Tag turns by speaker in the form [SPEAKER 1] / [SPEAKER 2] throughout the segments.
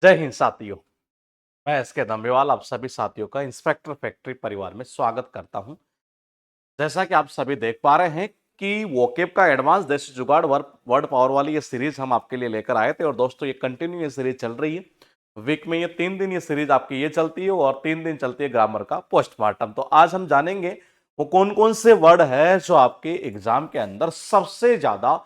[SPEAKER 1] जय हिंद साथियों। मैं एसके दम्बेवाल आप सभी साथियों का इंस्पेक्टर फैक्ट्री परिवार में स्वागत करता हूं। जैसा कि आप सभी देख पा रहे हैं कि वोकेब का एडवांस देसी जुगाड़ वर्ड पावर वाली ये सीरीज हम आपके लिए लेकर आए थे और दोस्तों ये कंटिन्यू ये सीरीज चल रही है। वीक में ये 3 दिन ये सीरीज आपकी ये चलती है और 3 दिन चलती है ग्रामर का पोस्टमार्टम। तो आज हम जानेंगे वो कौन कौन से वर्ड है जो आपके एग्जाम के अंदर सबसे ज्यादा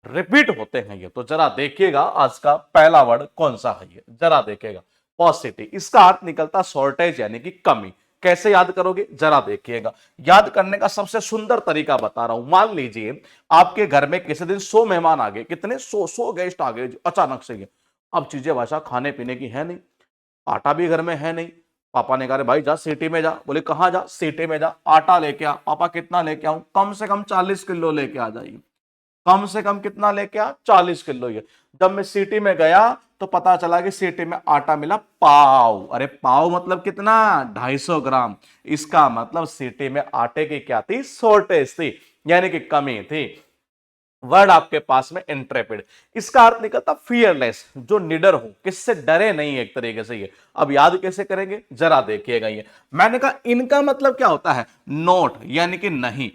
[SPEAKER 1] रिपीट होते हैं। ये तो जरा देखिएगा आज का पहला वर्ड कौन सा है। ये जरा देखिएगा पॉसिटी, इसका अर्थ निकलता शॉर्टेज यानी कि कमी। कैसे याद करोगे जरा देखिएगा। याद करने का सबसे सुंदर तरीका बता रहा हूं। मान लीजिए आपके घर में किसी दिन 100 मेहमान आ गए, कितने 100 गेस्ट आ गए अचानक से। ये अब चीजें भाषा खाने पीने की है नहीं, आटा भी घर में है नहीं। पापा ने कहा भाई जा सिटी में जा। बोले कहां जा? सिटी में जा, आटा लेके आ। पापा कितना लेके आऊं? कम से कम 40 किलो लेके आ जाइए। कम से कम कितना लेके आ? 40 किलो। ये जब मैं सिटी में गया तो पता चला कि सिटी में आटा मिला पाव। अरे पाव मतलब कितना? 250 ग्राम। इसका मतलब सिटी में आटे की क्या थी? शॉर्टेज थी, यानी कि कमी थी। वर्ड आपके पास में इंट्रेपिड, इसका अर्थ निकलता फियरलेस, जो निडर हो, किससे डरे नहीं एक तरीके से। ये अब याद कैसे करेंगे जरा देखिएगा। ये मैंने कहा इनका मतलब क्या होता है? नोट यानी कि नहीं।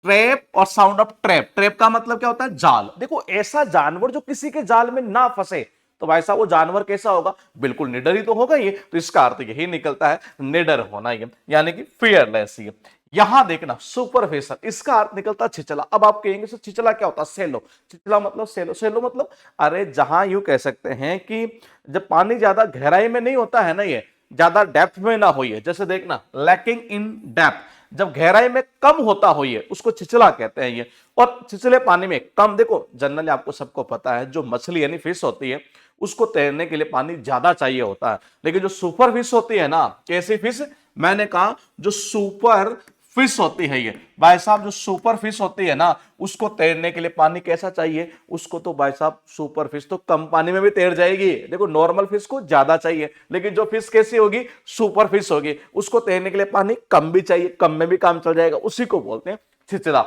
[SPEAKER 1] ट्रैप और साउंड ऑफ ट्रैप, ट्रैप का मतलब क्या होता है? जाल। देखो ऐसा जानवर जो किसी के जाल में ना फंसे, तो भाई साहब वो जानवर कैसा होगा? बिल्कुल निडर ही तो होगा ये। तो इसका अर्थ यही निकलता है निडर होना, ये यानी कि फियरलेस। ये यहां देखना सुपरफिशियल, इसका अर्थ निकलता छिचला। अब आप कहेंगे सर छिचला क्या होता है? सेलो। छिचला मतलब सेलो। सेलो मतलब अरे जहां यूं कह सकते हैं कि जब पानी ज्यादा गहराई में नहीं होता है ना, ये ज्यादा डेप्थ में ना हो। जैसे देखना लैकिंग इन डेप्थ, जब गहराई में कम होता हो ये, उसको छिचला कहते हैं। ये और छिचले पानी में कम। देखो जनरली आपको सबको पता है जो मछली यानी फिश होती है उसको तैरने के लिए पानी ज्यादा चाहिए होता है, लेकिन जो सुपर फिश होती है ना, कैसी फिश? मैंने कहा जो सुपर फिश होती है। ये भाई साहब जो सुपर फिश होती है ना, उसको तैरने के लिए पानी कैसा चाहिए? उसको तो भाई साहब सुपर फिश तो कम पानी में भी तैर जाएगी। देखो नॉर्मल फिश को ज्यादा चाहिए, लेकिन जो फिश कैसी होगी? सुपर फिश होगी, उसको तैरने के लिए पानी कम भी चाहिए, कम में भी काम चल जाएगा। उसी को बोलते हैं छिचला।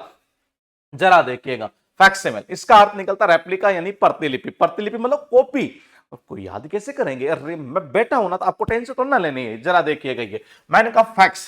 [SPEAKER 1] जरा देखिएगा फैक्सिमिल, इसका अर्थ निकलता रेप्लिका यानी प्रतिलिपि। प्रतिलिपि मतलब कॉपी। आपको याद कैसे करेंगे? अरे मैं बैठा हूं ना, तो आपको टेंशन तो ना लेनी है। जरा देखिएगा ये मैंने कहा फैक्स,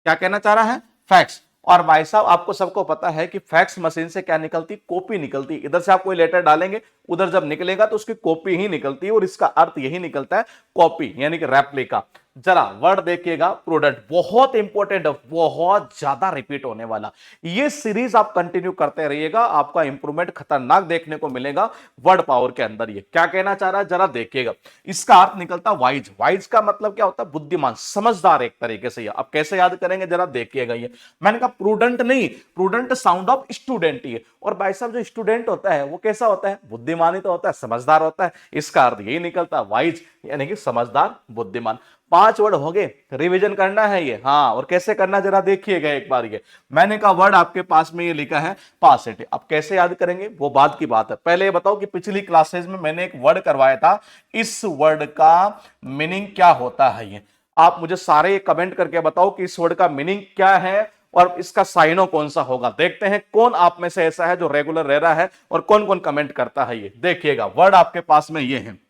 [SPEAKER 1] क्या कहना चाह रहा है? फैक्स। और भाई साहब आपको सबको पता है कि फैक्स मशीन से क्या निकलती? कॉपी निकलती। इधर से आप कोई लेटर डालेंगे, उधर जब निकलेगा तो उसकी कॉपी ही निकलती है, और इसका अर्थ यही निकलता है कॉपी यानी कि रेप्लिका। जरा वर्ड देखिएगा प्रूडेंट, बहुत इंपॉर्टेंट है, बहुत ज्यादा रिपीट होने वाला। ये सीरीज आप कंटिन्यू करते रहिएगा, आपका इंप्रूवमेंट खतरनाक देखने को मिलेगा वर्ड पावर के अंदर। ये क्या कहना चाह रहा है जरा देखिएगा। इसका अर्थ निकलता वाइज। वाइज का मतलब क्या होता है? बुद्धिमान, समझदार एक तरीके से। अब कैसे याद करेंगे जरा देखिएगा। ये मैंने कहा प्रूडेंट नहीं, प्रूडेंट साउंड ऑफ स्टूडेंट। ये और भाई साहब जो स्टूडेंट होता है वो कैसा होता है? बुद्धिमान ही तो होता है, समझदार होता है। इसका अर्थ यही निकलता है वाइज यानी कि समझदार, बुद्धिमान। 5 वर्ड हो गए, रिवीजन करना है ये। हाँ, और कैसे करना जरा देखिएगा एक बार। ये मैंने कहा वर्ड आपके पास में ये लिखा है पासिटी। अब कैसे याद करेंगे वो बात की बात है। पहले ये बताओ कि पिछली क्लासेस में मैंने एक वर्ड करवाया था, इस वर्ड का मीनिंग क्या होता है? ये आप मुझे सारे कमेंट करके बताओ कि इस वर्ड का मीनिंग क्या है और इसका साइनो कौन सा होगा। देखते हैं कौन आप में से ऐसा है जो रेगुलर रह रहा है और कौन कौन कमेंट करता है। ये देखिएगा वर्ड आपके पास में ये है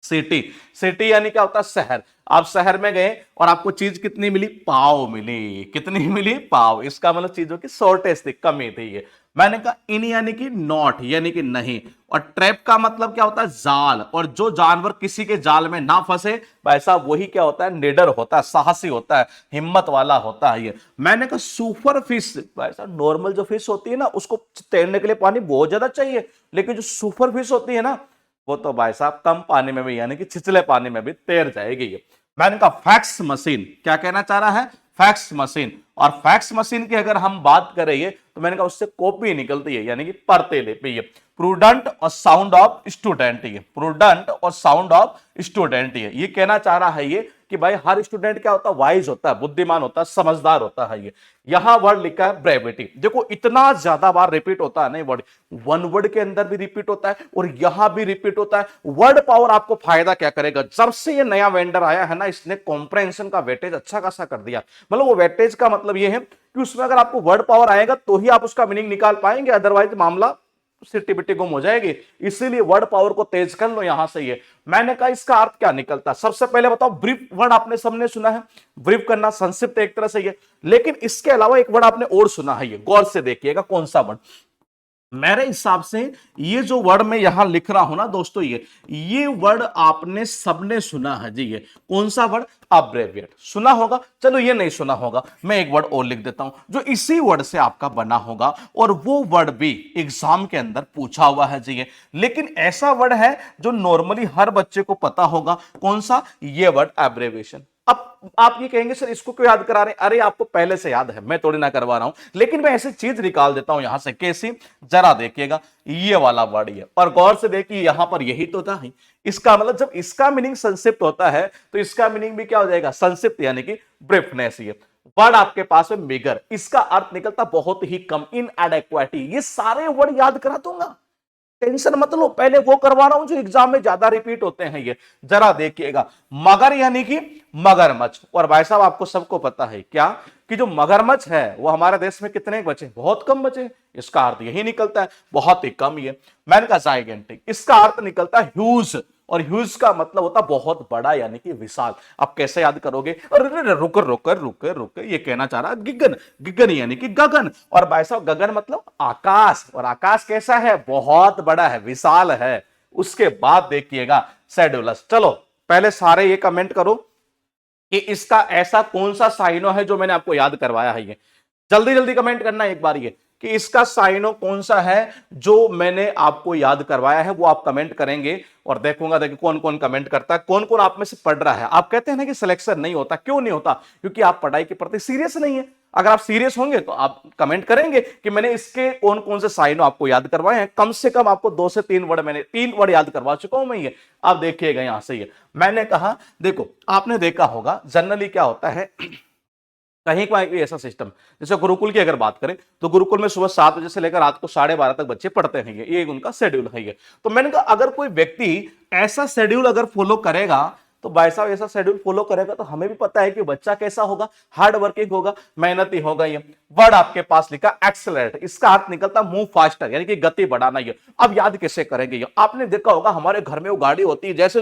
[SPEAKER 1] सिटी। सिटी यानी क्या होता है? शहर। आप शहर में गए और आपको चीज कितनी मिली? पाव मिली। कितनी मिली? पाव। इसका मतलब चीजों की शॉर्टेज थी, कमी थी। ये मैंने कहा इन यानी कि नॉट यानी कि नहीं। और ट्रैप का मतलब क्या होता है? जाल। और जो जानवर किसी के जाल में ना फंसे वैसा वही क्या होता है? निडर होता है, साहसी होता है, हिम्मत वाला होता है। ये मैंने कहा सुपर फिश, वैसा नॉर्मल जो फिश होती है ना उसको तैरने के लिए पानी बहुत ज्यादा चाहिए, लेकिन जो सुपर फिश होती है ना वो तो भाई साहब कम पानी में भी यानी कि छिछले पानी में भी तैर जाएगी। ये मैंने कहा फैक्स मशीन, क्या कहना चाह रहा है? Fax machine. और फैक्स मशीन की अगर हम बात करें तो मैंने कहा उससे कॉपी निकलती है यानी कि प्रतिलिपि। प्रूडेंट और साउंड ऑफ स्टूडेंट। ये प्रूडेंट और साउंड ऑफ स्टूडेंट। ये कहना चाह रहा है ये कि भाई हर स्टूडेंट क्या होता है? वाइज होता है, बुद्धिमान होता है, समझदार होता है। ये यहां वर्ड लिखा है ब्रेविटी। देखो इतना ज्यादा बार रिपीट होता है नहीं वर्ड, वन वर्ड के अंदर भी रिपीट होता है और यहां भी रिपीट होता है। वर्ड पावर आपको फायदा क्या करेगा? जब से ये नया वेंडर आया है ना, इसने कॉम्प्रहेंशन का वेटेज अच्छा खासा कर दिया। मतलब वो वेटेज का मतलब ये है कि उसमें अगर आपको वर्ड पावर आएगा तो ही आप उसका मीनिंग निकाल पाएंगे, अदरवाइज मामला सिटी बिटी गुम हो जाएगी, इसीलिए वर्ड पावर को तेज कर लो यहां से। ये मैंने कहा इसका अर्थ क्या निकलता है, सबसे पहले बताओ ब्रीफ वर्ड आपने सबने सुना है, ब्रीफ करना संक्षिप्त एक तरह से ये, लेकिन इसके अलावा एक वर्ड आपने और सुना है, ये गौर से देखिएगा कौन सा वर्ड। मेरे हिसाब से ये जो वर्ड मैं यहां लिख रहा हूं ना दोस्तों, ये वर्ड आपने सबने सुना है जी। ये कौन सा वर्ड, अब्रेविएट, सुना होगा। चलो ये नहीं सुना होगा, मैं एक वर्ड और लिख देता हूं जो इसी वर्ड से आपका बना होगा, और वो वर्ड भी एग्जाम के अंदर पूछा हुआ है जी। लेकिन ऐसा वर्ड है जो नॉर्मली हर बच्चे को पता होगा, कौन सा, ये वर्ड एब्रेविएशन। अब आप ये कहेंगे सर इसको क्यों याद करा रहे हैं, अरे आपको पहले से याद है, मैं थोड़ी ना करवा रहा हूं, लेकिन मैं ऐसी चीज निकाल देता हूं यहां से। कैसी, जरा देखिएगा, ये वाला वर्ड ये, और गौर से देखिए यहां पर यही तो था ही। इसका मतलब जब इसका मीनिंग संक्षिप्त होता है तो इसका मीनिंग भी क्या हो जाएगा, संक्षिप्त, यानी कि ब्रीफनेस। ये वर्ड आपके पास है मेगर, इसका अर्थ निकलता बहुत ही कम, इनएडेक्वेटी। ये सारे वर्ड याद करा दूंगा, टेंशन मत लो, पहले वो करवा रहा हूं जो एग्जाम में ज्यादा रिपीट होते हैं। ये जरा देखिएगा, मगर यानी कि मगरमच्छ। और भाई साहब आपको सबको पता है क्या कि जो मगरमच्छ है वो हमारे देश में कितने बचे, बहुत कम बचे। इसका अर्थ यही निकलता है, बहुत ही कम। ये मैंने कहा जाइगेंटिक, इसका अर्थ निकलता है ह्यूज, और ह्यूज का मतलब होता बहुत बड़ा यानी कि विशाल। आप कैसे याद करोगे, रुक रुक रुक रुक, ये कहना चाह रहा गिगन, गिगन यानी कि गगन। और भाई साहब गगन मतलब आकाश, और आकाश कैसा है, बहुत बड़ा है, विशाल है। उसके बाद देखिएगा शेड्यूलस। चलो पहले सारे ये कमेंट करो कि इसका ऐसा कौन सा साइनो है जो मैंने आपको याद करवाया है। ये जल्दी जल्दी कमेंट करना एक बार, ये कि इसका साइनो कौन सा है जो मैंने आपको याद करवाया है, वो आप कमेंट करेंगे और देखूंगा देखिए कौन कौन कमेंट करता है, कौन कौन आप में से पढ़ रहा है। आप कहते हैं ना कि सिलेक्शन नहीं होता, क्यों नहीं होता, क्योंकि आप पढ़ाई के प्रति सीरियस नहीं है। अगर आप सीरियस होंगे तो आप कमेंट करेंगे कि मैंने इसके कौन कौन से साइनो आपको याद करवाए हैं। कम से कम आपको 2 से 3 वर्ड, मैंने 3 वर्ड याद करवा चुका हूं मैं। ये आप देखिएगा यहां से, ये मैंने कहा, देखो आपने देखा होगा जनरली क्या होता है, कहीं कोई ऐसा सिस्टम, जैसे गुरुकुल की अगर बात करें तो गुरुकुल में सुबह 7 बजे से लेकर रात को 12:30 तक बच्चे पढ़ते हैं। ये उनका शेड्यूल है। ये तो मैंने कहा अगर कोई व्यक्ति ऐसा शेड्यूल अगर फॉलो करेगा तो भाई साहब ऐसा शेड्यूल फॉलो करेगा तो हमें भी पता है कि बच्चा कैसा होगा, हार्ड वर्किंग होगा, मेहनती होगा। ये वर्ड आपके पास लिखा एक्सेलरेट, इसका अर्थ निकलता मूव फास्टर, यानी कि गति बढ़ाना। ये अब याद कैसे करेंगे, ये आपने देखा होगा हमारे घर में वो गाड़ी होती है, जैसे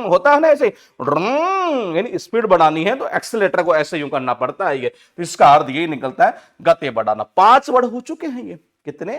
[SPEAKER 1] होता है ना ऐसे, यानी स्पीड बढ़ानी है तो एक्सेलेटर को ऐसे यूं करना पड़ता है। ये तो इसका अर्थ यही निकलता है गति बढ़ाना। 5 वर्ड हो चुके हैं। ये कितने,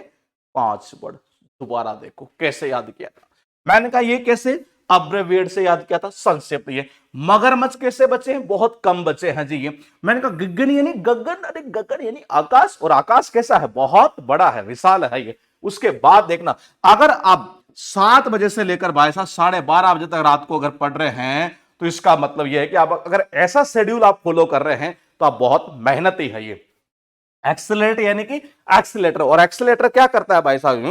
[SPEAKER 1] 5 वर्ड। दोबारा देखो कैसे याद किया था मैंने कहा, ये कैसे, अब्रेविएट से याद किया था, संक्षिप्त। ये मगरमच्छ कैसे बचे हैं, बहुत कम बचे हैं जी। ये मैंने कहा गिगन यानी गगन, अरे गगन यानी आकाश, और आकाश कैसा है, बहुत बड़ा है, विशाल है ये। उसके बाद देखना, अगर आप 7 बजे से लेकर भाई साहब 12:30 बजे तक रात को अगर पढ़ रहे हैं तो इसका मतलब यह है कि आप अगर ऐसा शेड्यूल आप फॉलो कर रहे हैं तो आप बहुत मेहनती है। ये एक्सेलरेट यानी कि एक्सीलेटर, और एक्सीलेटर क्या करता है भाई साहब,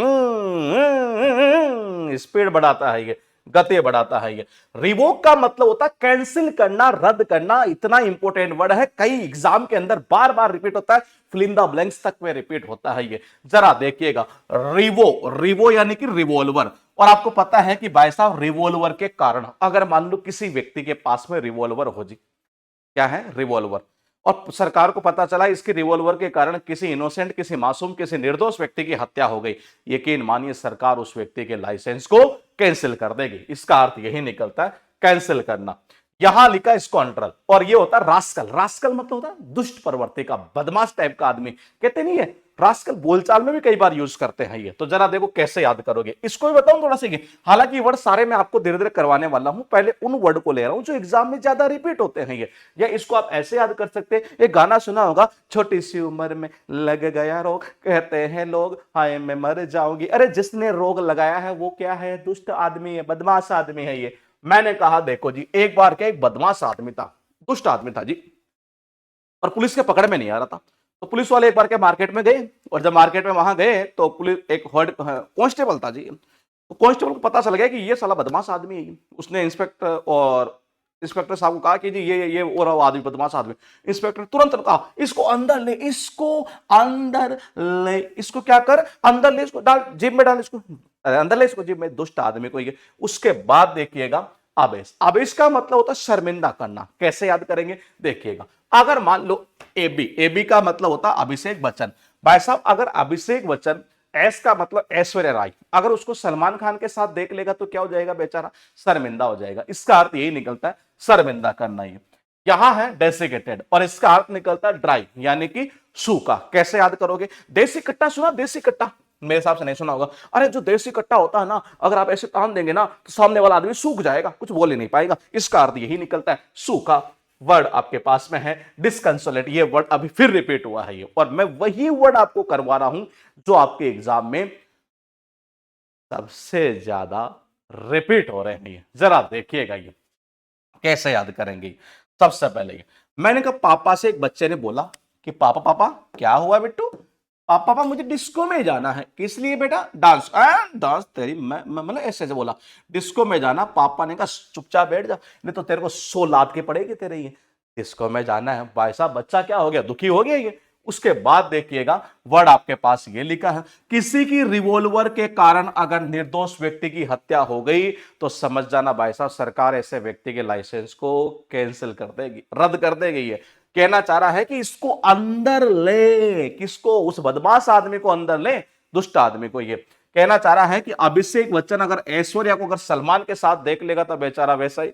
[SPEAKER 1] स्पीड बढ़ाता है, ये गति बढ़ाता है। ये रिवोक का मतलब होता है कैंसिल करना, रद्द करना। इतना इंपॉर्टेंट वर्ड है, कई एग्जाम के अंदर बार बार रिपीट होता है, फिल इन द ब्लैंक्स तक में रिपीट होता है। ये जरा देखिएगा, रिवो यानी कि रिवॉल्वर। और आपको पता है कि भाई साहब रिवॉल्वर के कारण, अगर मान लो किसी व्यक्ति के पास में रिवॉल्वर हो जी, क्या है, रिवॉल्वर, और सरकार को पता चला इसके रिवॉल्वर के कारण किसी इनोसेंट, किसी मासूम, किसी निर्दोष व्यक्ति की हत्या हो गई, यकीन मानिए सरकार उस व्यक्ति के लाइसेंस को कैंसिल कर देगी। इसका अर्थ यही निकलता है, कैंसिल करना। यहां लिखा स्कॉन्ड्रल, और ये होता है रास्कल। रास्कल मतलब होता है दुष्ट प्रवृत्ति का, बदमाश टाइप का आदमी, कहते नहीं है रास्कल, बोलचाल में भी कई बार यूज करते हैं। ये तो जरा देखो कैसे याद करोगे, इसको भी बताऊं थोड़ा सा। हालांकि वर्ड सारे मैं आपको धीरे धीरे करवाने वाला हूं, पहले उन वर्ड को ले रहा हूं जो एग्जाम में ज्यादा रिपीट होते हैं। ये या इसको आप ऐसे याद कर सकते हैं, एक गाना सुना होगा, छोटी सी उम्र में लग गया रोग, कहते हैं लोग हाय मैं मर जाऊंगी। अरे जिसने रोग लगाया है वो क्या है, दुष्ट आदमी है, बदमाश आदमी है। ये मैंने कहा देखो जी, एक बार क्या एक बदमाश आदमी था, दुष्ट आदमी था जी, और पुलिस के पकड़ में नहीं आ रहा था। तो पुलिस वाले एक बार के मार्केट में गए, और जब मार्केट में वहां गए तो पुलिस एक कांस्टेबल था जी, तो कांस्टेबल को पता चल गया कि ये साला बदमाश आदमी है। उसने इंस्पेक्टर साहब को कहा कि जी ये और आदमी बदमाश आदमी। इंस्पेक्टर तुरंत कहा इसको अंदर ले, इसको अंदर ले, इसको क्या कर, अंदर ले, इसको डाल जेब में, डाल इसको अंदर ले, इसको जेब में, दुष्ट आदमी को। ये उसके बाद देखिएगा आवेश। आवेश का मतलब होता है शर्मिंदा करना। कैसे याद करेंगे देखिएगा, अगर मान लो एबी, एबी का मतलब होता है अभिषेक बच्चन। भाई साहब अगर अभिषेक बच्चन, एस का मतलब ऐश्वर्या राय, अगर उसको सलमान खान के साथ देख लेगा तो क्या हो जाएगा बेचारा, शर्मिंदा हो जाएगा। इसका अर्थ यही निकलता है शर्मिंदा करना। ही यहां है डेसिकेटेड और इसका अर्थ निकलता है ड्राई यानी कि सूखा। कैसे याद करोगे, देसी कट्टा सुना, देसी कट्टा मेरे हिसाब से नहीं सुना होगा। अरे जो देसी कट्टा होता है ना, अगर आप ऐसे तान देंगे ना तो सामने वाला आदमी सूख जाएगा, कुछ बोल ही नहीं पाएगा। इसका अर्थ यही निकलता है सूखा। वर्ड आपके पास में है डिस्कंसोलेट, ये वर्ड अभी फिर रिपीट हुआ है ये, और मैं वही वर्ड आपको करवा रहा हूं जो आपके एग्जाम में सबसे ज्यादा रिपीट हो रहे हैं। जरा देखिएगा ये कैसे याद करेंगे। सबसे पहले मैंने कहा पापा से एक बच्चे ने बोला कि पापा पापा क्या हुआ बिट्टू, पापा पापा मुझे डिस्को में जाना है। किस लिए बेटा, डांस। डांस तेरी, मैं मतलब ऐसे से बोला डिस्को में जाना। पापा ने कहा चुपचाप बैठ जा, नहीं तो तेरे को 100 लात के पड़ेगी तेरे। ये डिस्को में जाना है भाई साहब, बच्चा क्या हो गया, दुखी हो गया ये। उसके बाद देखिएगा वर्ड आपके पास ये लिखा है, किसी की रिवॉल्वर के कारण अगर निर्दोष व्यक्ति की हत्या हो गई तो समझ जाना भाई साहब सरकार ऐसे व्यक्ति के लाइसेंस को कैंसिल कर देगी, रद्द कर देगी। ये कहना चाह रहा है कि इसको अंदर ले, किसको, उस बदमाश आदमी को अंदर ले, दुष्ट आदमी को। ये कहना चाह रहा है कि अभिषेक बच्चन अगर ऐश्वर्या को अगर सलमान के साथ देख लेगा तो बेचारा वैसा ही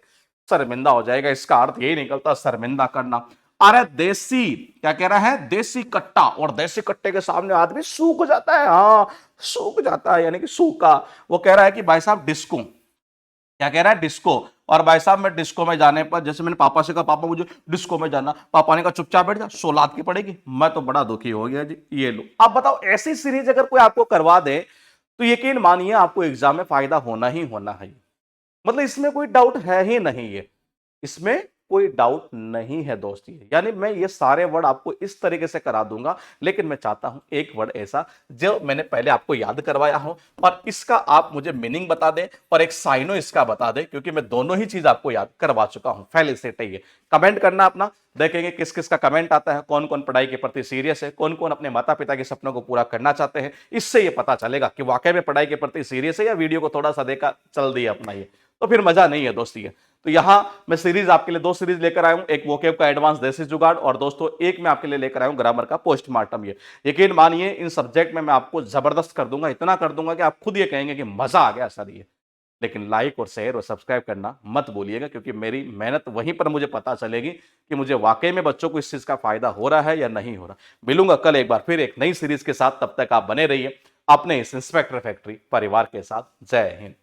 [SPEAKER 1] शर्मिंदा हो जाएगा। इसका अर्थ यही निकलता शर्मिंदा करना। अरे देसी, क्या कह रहा है, देसी कट्टा, और देसी कट्टे के सामने आदमी सूख जाता है। हाँ सूख जाता है यानी कि सूखा। वो कह रहा है कि भाई साहब डिस्को, क्या कह रहा है, डिस्को। और भाई साहब मैं डिस्को में जाने पर, जैसे मैंने पापा से कहा पापा मुझे डिस्को में जाना, पापा ने कहा चुपचाप बैठ जा, 100 लात की पड़ेगी। मैं तो बड़ा दुखी हो गया जी। ये लो, अब बताओ ऐसी सीरीज अगर कोई आपको करवा दे तो यकीन मानिए आपको एग्जाम में फायदा होना ही होना है। मतलब इसमें कोई डाउट है ही नहीं है, इसमें कोई डाउट नहीं है दोस्ती। यानी मैं ये सारे वर्ड आपको इस तरीके से करा दूंगा, लेकिन मैं चाहता हूं एक वर्ड ऐसा जो मैंने पहले आपको याद करवाया हो और इसका आप मुझे मीनिंग बता दें और एक साइनो इसका बता दें, क्योंकि मैं दोनों ही चीज आपको याद करवा चुका हूं। पहले से है कमेंट करना अपना, देखेंगे किस किस का कमेंट आता है, कौन कौन पढ़ाई के प्रति सीरियस है, कौन कौन अपने माता पिता के सपनों को पूरा करना चाहते हैं। इससे ये पता चलेगा कि वाकई में पढ़ाई के प्रति सीरियस है या वीडियो को थोड़ा सा देखा चल दिया अपना, ये तो फिर मजा नहीं है दोस्ती है। तो यहां मैं सीरीज आपके लिए 2 सीरीज लेकर आया हूं, एक वोकेब का एडवांस देसी जुगाड़, और दोस्तों एक मैं आपके लिए लेकर आया हूं ग्रामर का पोस्टमार्टम। ये यकीन मानिए इन सब्जेक्ट में मैं आपको जबरदस्त कर दूंगा, इतना कर दूंगा कि आप खुद ये कहेंगे कि मजा आ गया सर ये। लेकिन लाइक और शेयर और सब्सक्राइब करना मत भूलिएगा, क्योंकि मेरी मेहनत वहीं पर मुझे पता चलेगी कि मुझे वाकई में बच्चों को इस चीज का फायदा हो रहा है या नहीं हो रहा। मिलूंगा कल एक बार फिर एक नई सीरीज के साथ, तब तक आप बने रहिए अपने इस इंस्पेक्टर फैक्ट्री परिवार के साथ। जय हिंद।